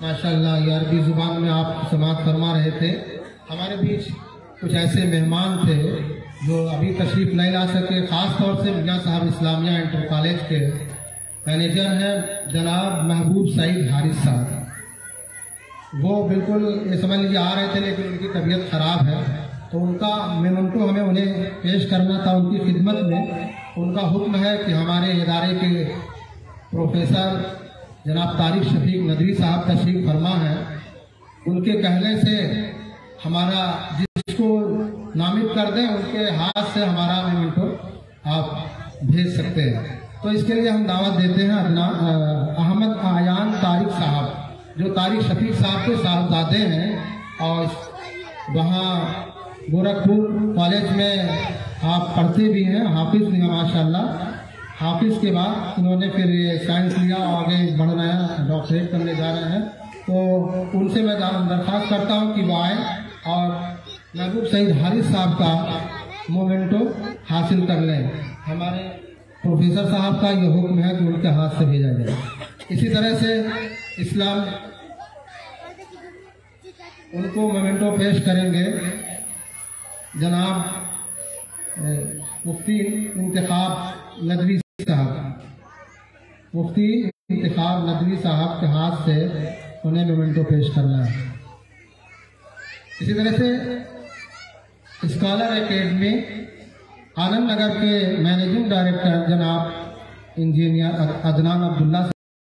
माशाअल्लाह, ये अरबी जुबान में आप समाअत फरमा रहे थे। हमारे बीच कुछ ऐसे मेहमान थे जो अभी तशरीफ नहीं ला सके। खास तौर से मियां साहब इस्लामिया इंटर कॉलेज के मैनेजर हैं जनाब महबूब सईद हारिस साहब। वो बिल्कुल ये समझ लीजिए आ रहे थे, लेकिन उनकी तबीयत खराब है, तो उनका मेमेंटो हमें उन्हें पेश करना था उनकी खिदमत में। उनका हुक्म है कि हमारे इदारे के प्रोफेसर जनाब तारिक शफीक नदवी साहब तशरीफ फरमा है। उनके कहने से हमारा जिसको नामित कर दें उनके हाथ से हमारा मेमेंटो आप भेज सकते हैं। तो इसके लिए हम दावत देते हैं अहमद आयान तारिक साहब, जो तारिक शफीक साहब के साहबजादे हैं और वहाँ गोरखपुर कॉलेज में आप पढ़ते भी हैं, हाफिज भी हैं माशाल्लाह। हाफिज के बाद इन्होंने फिर ये साइंस लिया और आगे बढ़ रहे हैं, डॉक्टरेट करने जा रहे हैं। तो उनसे मैं दरख्वास्त करता हूँ कि वो आए और महबूब सईद हारिस साहब का मोमेंटो हासिल कर लें। हमारे प्रोफेसर साहब का ये हुक्म है कि उनके हाथ से भेजा जाए। इसी तरह से इस्लाम उनको मोमेंटो पेश करेंगे जनाब मुफ्ती इंतखाब नदवी साहब। मुफ्ती इंतखाब नदवी साहब के हाथ से उन्हें मोमेंटो पेश करना है। इसी तरह से स्कॉलर एकेडमी आनंद नगर के मैनेजिंग डायरेक्टर जनाब इंजीनियर अदनान अब्दुल्ला